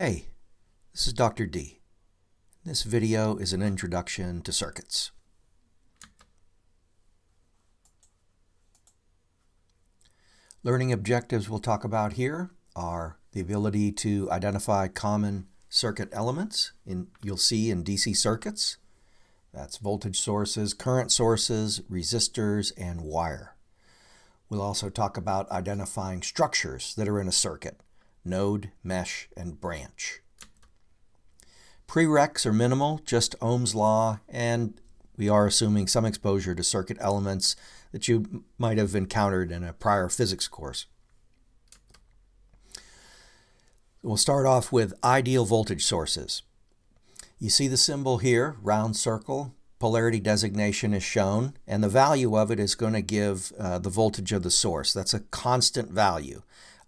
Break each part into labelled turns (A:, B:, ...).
A: Hey, this is Dr. D. This video is an introduction to circuits. Learning objectives we'll talk about here are the ability to identify common circuit elements you'll see in DC circuits. That's voltage sources, current sources, resistors, and wire. We'll also talk about identifying structures that are in a circuit: node, mesh, and branch. Prereqs are minimal, just Ohm's law, and we are assuming some exposure to circuit elements that you might have encountered in a prior physics course. We'll start off with ideal voltage sources. You see the symbol here, round circle, polarity designation is shown, and the value of it is going to give the voltage of the source. That's a constant value.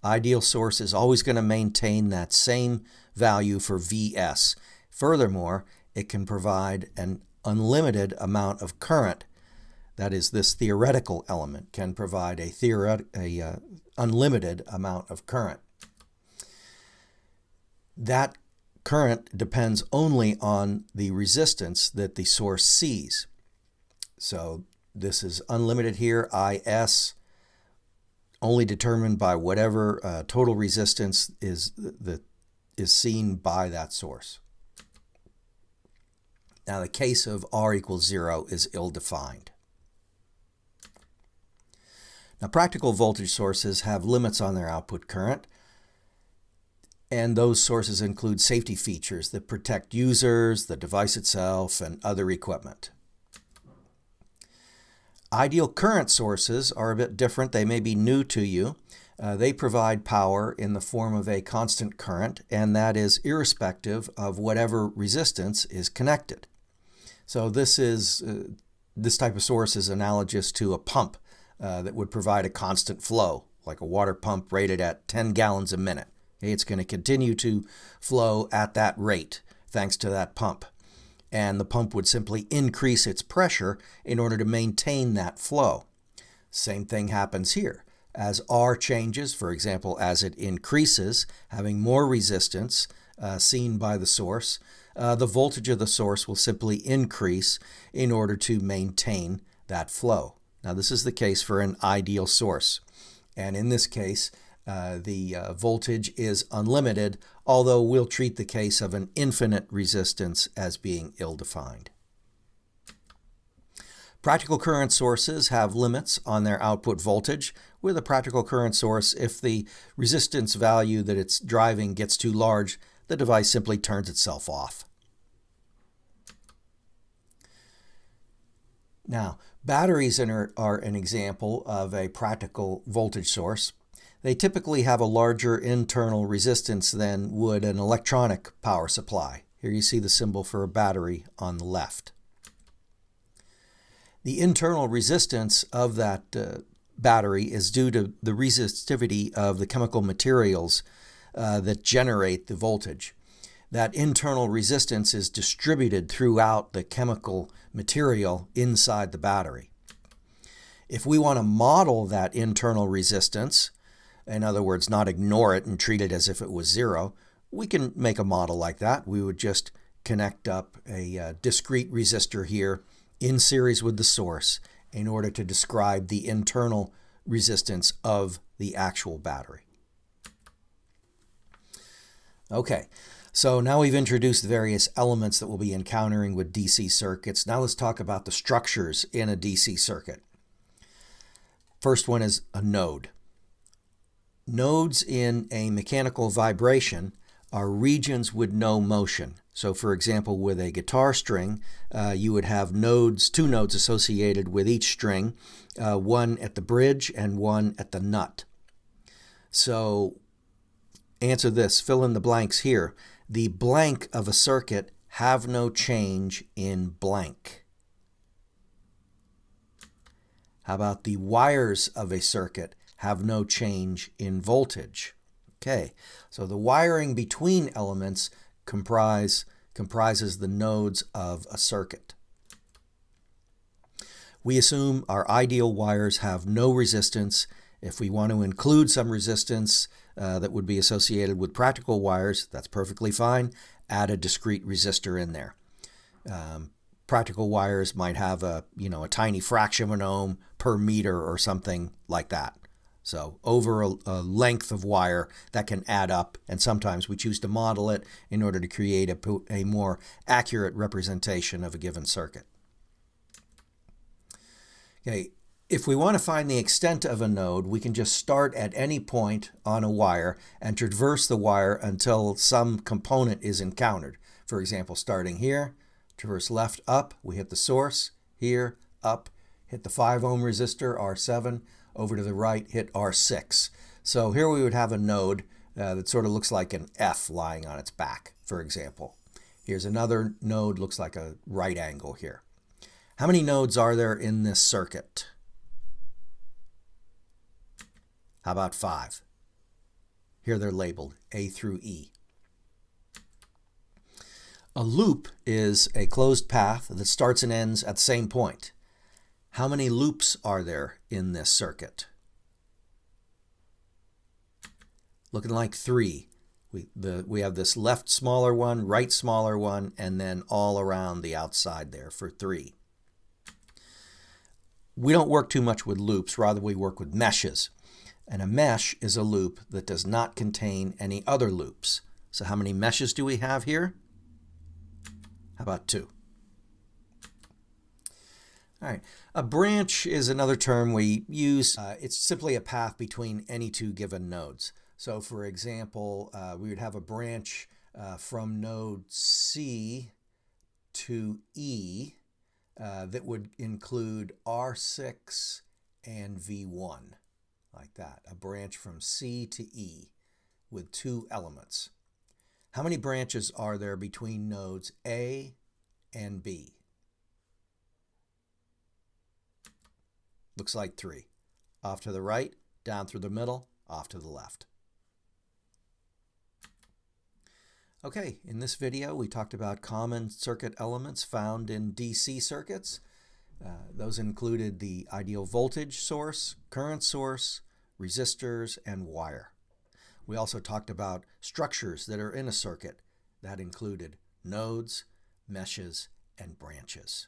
A: Ideal source is always going to maintain that same value for Vs. Furthermore, it can provide an unlimited amount of current. That is, this theoretical element can provide a unlimited amount of current. That current depends only on the resistance that the source sees. So this is unlimited here, Is, only determined by whatever total resistance is seen by that source. Now the case of R equals 0 is ill-defined. Now practical voltage sources have limits on their output current, and those sources include safety features that protect users, the device itself, and other equipment. Ideal current sources are a bit different. They may be new to you. They provide power in the form of a constant current, and that is irrespective of whatever resistance is connected. So this type of source is analogous to a pump that would provide a constant flow, like a water pump rated at 10 gallons a minute. It's going to continue to flow at that rate thanks to that pump. And the pump would simply increase its pressure in order to maintain that flow. Same thing happens here. As R changes, for example, as it increases, having more resistance seen by the source, the voltage of the source will simply increase in order to maintain that flow. Now this is the case for an ideal source. And in this case, the voltage is unlimited, although we'll treat the case of an infinite resistance as being ill-defined. Practical current sources have limits on their output voltage. With a practical current source, if the resistance value that it's driving gets too large, the device simply turns itself off. Now, batteries are an example of a practical voltage source. They typically have a larger internal resistance than would an electronic power supply. Here you see the symbol for a battery on the left. The internal resistance of that battery is due to the resistivity of the chemical materials that generate the voltage. That internal resistance is distributed throughout the chemical material inside the battery. If we want to model that internal resistance, in other words, not ignore it and treat it as if it was zero, we can make a model like that. We would just connect up a discrete resistor here in series with the source in order to describe the internal resistance of the actual battery. Okay, so now we've introduced the various elements that we'll be encountering with DC circuits. Now let's talk about the structures in a DC circuit. First one is a node. Nodes in a mechanical vibration are regions with no motion. So for example, with a guitar string, you would have two nodes associated with each string, one at the bridge and one at the nut. So answer this, fill in the blanks here. The blank of a circuit have no change in blank. How about the wires of a circuit have no change in voltage? Okay, so the wiring between elements comprises the nodes of a circuit. We assume our ideal wires have no resistance. If we want to include some resistance, that would be associated with practical wires, that's perfectly fine. Add a discrete resistor in there. Practical wires might have a tiny fraction of an ohm per meter or something like that. So over a length of wire, that can add up, and sometimes we choose to model it in order to create a more accurate representation of a given circuit. Okay, if we want to find the extent of a node, we can just start at any point on a wire and traverse the wire until some component is encountered. For example, starting here, traverse left up, we hit the source, here, up, hit the 5 ohm resistor, R7, over to the right, hit R6. So here we would have a node that sort of looks like an F lying on its back, for example. Here's another node, looks like a right angle here. How many nodes are there in this circuit? How about 5? Here they're labeled A through E. A loop is a closed path that starts and ends at the same point. How many loops are there in this circuit? Looking like 3. We have this left smaller one, right smaller one, and then all around the outside there for 3. We don't work too much with loops, rather we work with meshes. And a mesh is a loop that does not contain any other loops. So how many meshes do we have here? How about 2? All right, a branch is another term we use. It's simply a path between any two given nodes. So for example, we would have a branch from node C to E that would include R6 and V1, like that. A branch from C to E with 2 elements. How many branches are there between nodes A and B? Looks like 3. Off to the right, down through the middle, off to the left. Okay, in this video we talked about common circuit elements found in DC circuits. Those included the ideal voltage source, current source, resistors, and wire. We also talked about structures that are in a circuit. That included nodes, meshes, and branches.